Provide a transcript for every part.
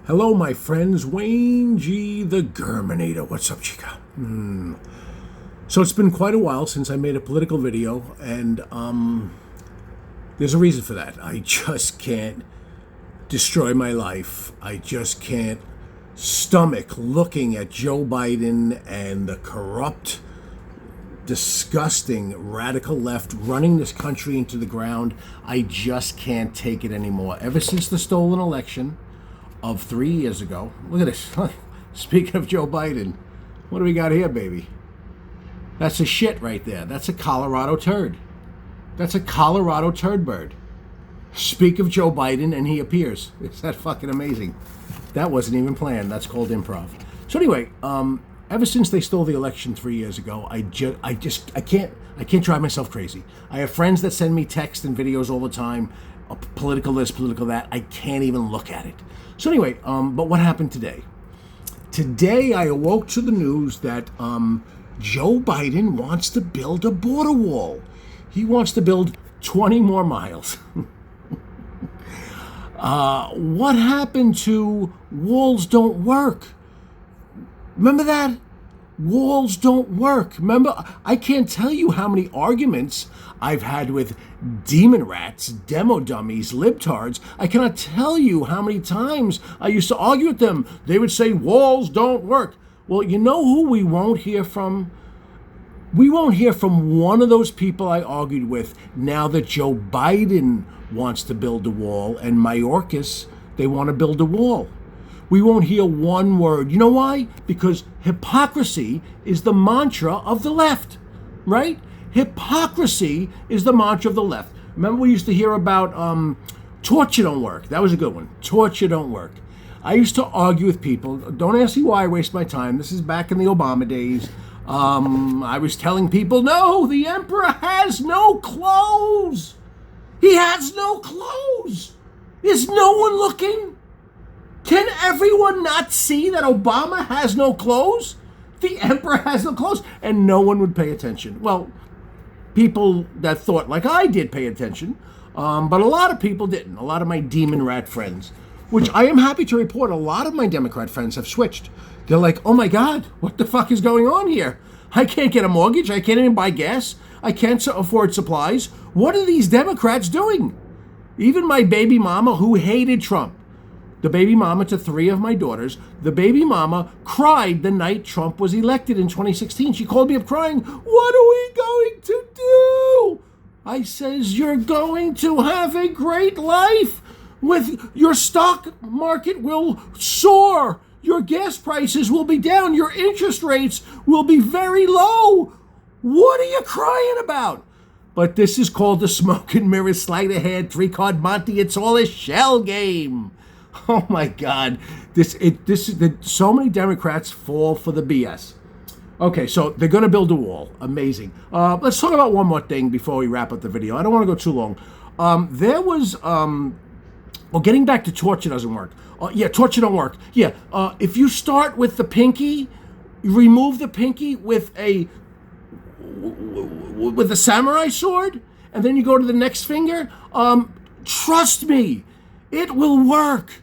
Hello, my friends. Wayne G. the Germinator. What's up, Chica? So it's been quite a while since I made a political video, and there's a reason for that. I just can't destroy my life. I just can't stomach looking at Joe Biden and the corrupt, disgusting radical left running this country into the ground. I just can't take it anymore. Ever since the stolen election of 3 years ago. Look at this. Speaking of Joe Biden, what do we got here, baby? That's a shit right there. That's a Colorado turd. That's a Colorado turd bird. Speak of Joe Biden and he appears. Is that fucking amazing? That wasn't even planned. That's called improv. So anyway, ever since they stole the election 3 years ago, I can't drive myself crazy. I have friends that send me texts and videos all the time, political this, political that. I can't even look at it. So anyway, but what happened today? Today I awoke to the news that Joe Biden wants to build a border wall. He wants to build 20 more miles. What happened to walls don't work? Remember that? Walls don't work. Remember, I can't tell you how many arguments I've had with demon rats, demo dummies, libtards. I cannot tell you how many times I used to argue with them. They would say, walls don't work. Well, you know who we won't hear from? We won't hear from one of those people I argued with now that Joe Biden wants to build a wall and Mayorkas, they want to build a wall. We won't hear one word. You know why? Because hypocrisy is the mantra of the left, right? Hypocrisy is the mantra of the left. Remember we used to hear about torture don't work. That was a good one. Torture don't work. I used to argue with people. Don't ask me why I waste my time. This is back in the Obama days. I was telling people, no, the emperor has no clothes. He has no clothes. Is no one looking? Can everyone not see that Obama has no clothes? The emperor has no clothes, and no one would pay attention. Well, people that thought like I did pay attention, but a lot of people didn't. A lot of my demon rat friends, which I am happy to report, a lot of my Democrat friends have switched. They're like, oh my God, what the fuck is going on here? I can't get a mortgage. I can't even buy gas. I can't afford supplies. What are these Democrats doing? Even my baby mama who hated Trump, the baby mama to three of my daughters, the baby mama cried the night Trump was elected in 2016. She called me up crying, what are we going to do? I says, you're going to have a great life. With your stock market will soar. Your gas prices will be down. Your interest rates will be very low. What are you crying about? But this is called the smoke and mirrors, sleight of hand, 3-card Monty. It's all a shell game. Oh my God, so many Democrats fall for the BS. Okay, so they're going to build a wall. Amazing. Let's talk about one more thing before we wrap up the video. I don't want to go too long. There was, well, getting back to torture doesn't work. Yeah, torture don't work. Yeah, if you start with the pinky, remove the pinky with a samurai sword, and then you go to the next finger, trust me, it will work.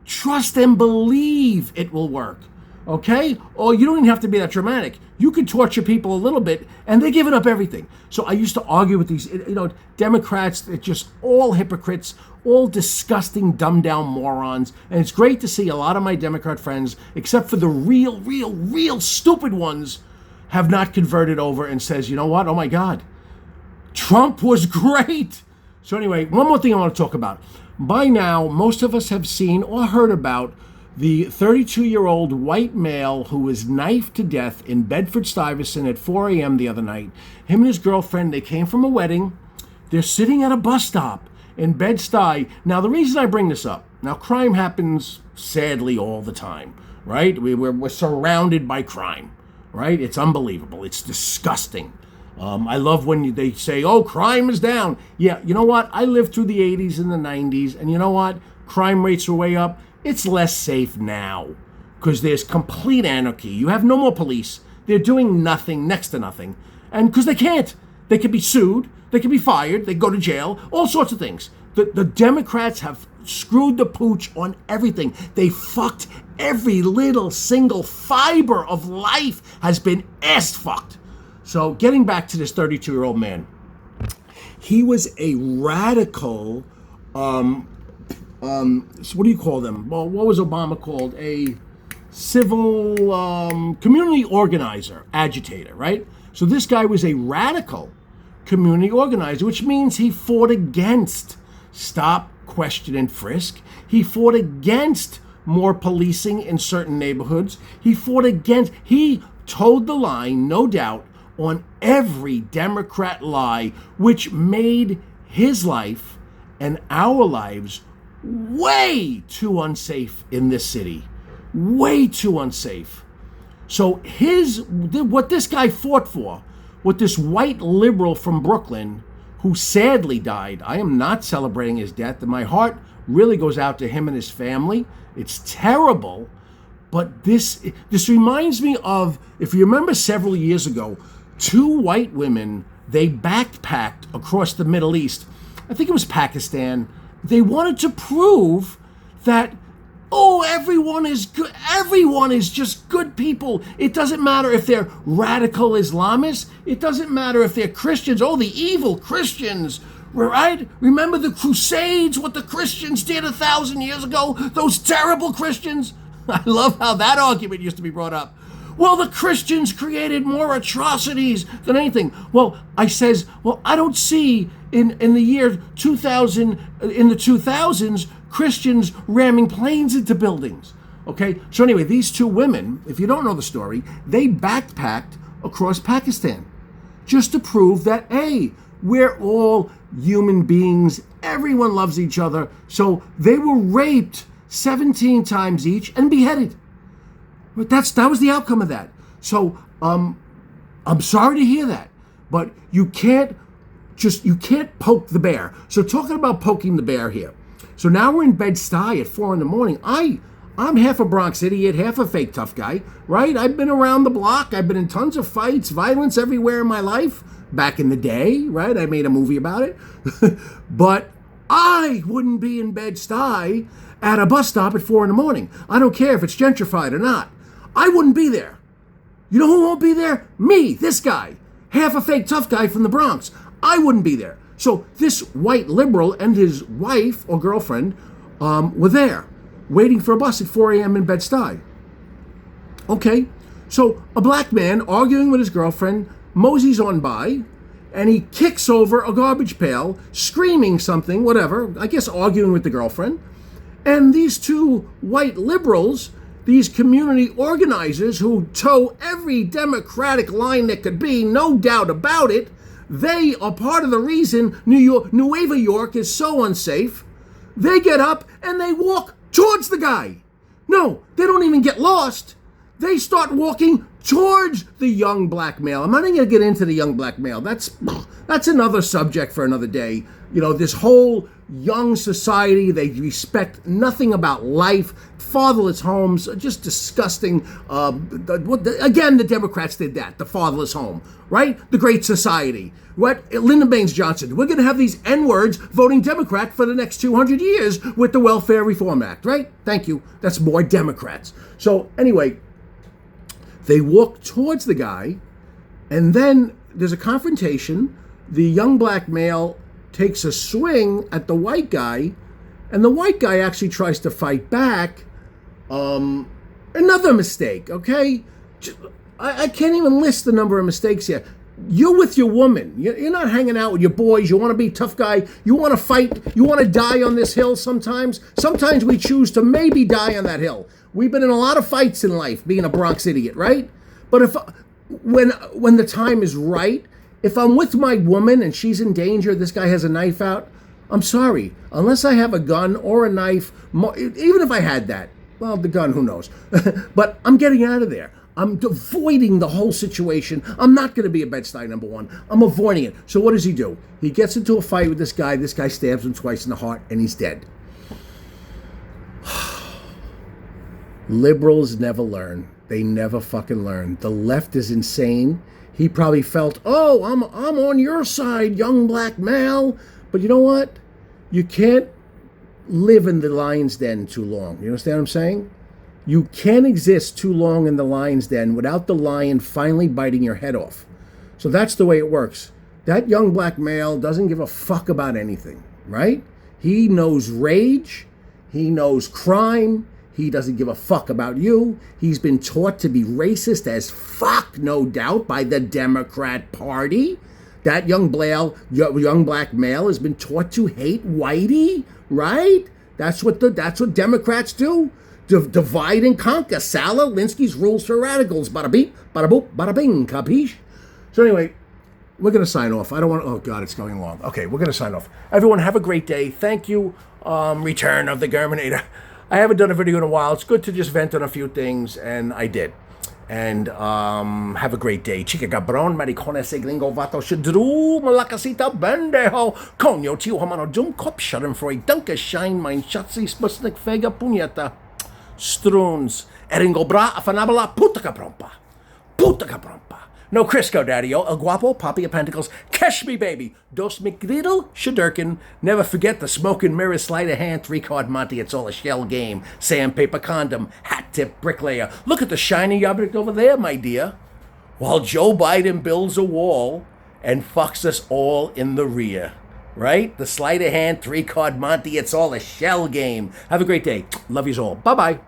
Trust and believe it will work. Okay? Or you don't even have to be that dramatic. You could torture people a little bit and they're giving up everything. So I used to argue with these, Democrats, they're just all hypocrites, all disgusting, dumbed down morons. And it's great to see a lot of my Democrat friends, except for the real stupid ones, have not converted over and says, you know what? Oh my God, Trump was great. So anyway, one more thing I want to talk about. By now, most of us have seen or heard about the 32-year-old white male who was knifed to death in Bedford-Stuyvesant at 4 a.m. the other night. Him and his girlfriend, they came from a wedding. They're sitting at a bus stop in Bed-Stuy. Now, the reason I bring this up, now crime happens sadly all the time, right? We're surrounded by crime, right? It's unbelievable. It's disgusting. I love when they say, oh, crime is down. Yeah, you know what? I lived through the 80s and the 90s, and you know what? Crime rates are way up. It's less safe now because there's complete anarchy. You have no more police. They're doing nothing, next to nothing. And because they can't. They can be sued. They can be fired. They go to jail. All sorts of things. The Democrats have screwed the pooch on everything. They fucked every little single fiber of life has been ass fucked. So getting back to this 32-year-old man, he was a radical, what do you call them? Well, what was Obama called? A civil community organizer, agitator, right? So this guy was a radical community organizer, which means he fought against stop, question, and frisk. He fought against more policing in certain neighborhoods. He toed the line, no doubt, on every Democrat lie, which made his life and our lives way too unsafe in this city. Way too unsafe. So what this guy fought for, what this white liberal from Brooklyn, who sadly died, I am not celebrating his death, and my heart really goes out to him and his family. It's terrible, but this reminds me of, if you remember several years ago, two white women, they backpacked across the Middle East. I think it was Pakistan. They wanted to prove that, oh, everyone is good. Everyone is just good people. It doesn't matter if they're radical Islamists. It doesn't matter if they're Christians. Oh, the evil Christians, right? Remember the Crusades, what the Christians did 1,000 years ago? Those terrible Christians. I love how that argument used to be brought up. Well, the Christians created more atrocities than anything. Well, I don't see in the year 2000, in the 2000s, Christians ramming planes into buildings. Okay, so anyway, these two women, if you don't know the story, they backpacked across Pakistan just to prove that, hey, we're all human beings. Everyone loves each other. So they were raped 17 times each and beheaded. But that was the outcome of that. So I'm sorry to hear that, but you can't poke the bear. So talking about poking the bear here. So now we're in Bed-Stuy at 4 a.m. I'm half a Bronx idiot, half a fake tough guy, right? I've been around the block. I've been in tons of fights, violence everywhere in my life. Back in the day, right? I made a movie about it. But I wouldn't be in Bed-Stuy at a bus stop at 4 a.m. I don't care if it's gentrified or not. I wouldn't be there. You know who won't be there? Me, this guy. Half a fake tough guy from the Bronx. I wouldn't be there. So this white liberal and his wife or girlfriend were there, waiting for a bus at 4 a.m. in Bed-Stuy. Okay, so a black man arguing with his girlfriend moseys on by, and he kicks over a garbage pail, screaming something, whatever, I guess arguing with the girlfriend. And these two white liberals, these community organizers who toe every Democratic line that could be, no doubt about it, they are part of the reason Nueva York is so unsafe. They get up and they walk towards the guy. No, they don't even get lost. They start walking towards the young black male. I'm not even going to get into the young black male. That's another subject for another day. You know, this whole young society, they respect nothing about life. Fatherless homes, just disgusting. Again, the Democrats did that, the fatherless home, right? The Great Society. What? Lyndon Baines Johnson. We're going to have these N-words voting Democrat for the next 200 years with the Welfare Reform Act, right? Thank you. That's more Democrats. So anyway, they walk towards the guy, and then there's a confrontation. The young black male takes a swing at the white guy, and the white guy actually tries to fight back. Another mistake, okay? I can't even list the number of mistakes here. You're with your woman. You're not hanging out with your boys. You want to be a tough guy. You want to fight. You want to die on this hill sometimes. Sometimes we choose to maybe die on that hill. We've been in a lot of fights in life, being a Bronx idiot, right? But when the time is right, if I'm with my woman and she's in danger, this guy has a knife out, I'm sorry. Unless I have a gun or a knife, even if I had that, well, the gun, who knows? But I'm getting out of there. I'm avoiding the whole situation. I'm not going to be a Bed-Stuy number one. I'm avoiding it. So what does he do? He gets into a fight with this guy. This guy stabs him twice in the heart, and he's dead. Liberals never learn. They never fucking learn. The left is insane. He probably felt, oh, I'm on your side, young black male. But you know what? You can't live in the lion's den too long. You understand what I'm saying? You can't exist too long in the lion's den without the lion finally biting your head off. So that's the way it works. That young black male doesn't give a fuck about anything, right? He knows rage. He knows crime. He doesn't give a fuck about you. He's been taught to be racist as fuck, no doubt, by the Democrat Party. That young black male has been taught to hate whitey, right? That's what Democrats do. Divide and conquer. Sal Alinsky's rules for radicals. Bada beep, bada boop, bada bing, capiche? So anyway, we're going to sign off. I don't want to, oh God, it's going long. Okay, we're going to sign off. Everyone, have a great day. Thank you, Return of the Germinator. I haven't done a video in a while. It's good to just vent on a few things, and I did. And have a great day. Chica cabron, maricone se gringo vato shidru, malakasita bendeho, konyo tio hamano dum kop schadenfreude, danke schein mein schatzi spusnik fega punyata. Struns, eringo bra afanabala puta caprompa. Puta caprompa. No Crisco, Daddy-o, El Guapo, Poppy of Pentacles, Kesh me, baby, Dos McGriddle, Shadurkin, never forget the smoke and mirror, sleight of hand, 3-card Monty, it's all a shell game, sandpaper condom, hat tip, bricklayer. Look at the shiny object over there, my dear. While Joe Biden builds a wall and fucks us all in the rear, right? The sleight of hand, 3-card Monty, it's all a shell game. Have a great day. Love yous all. Bye-bye.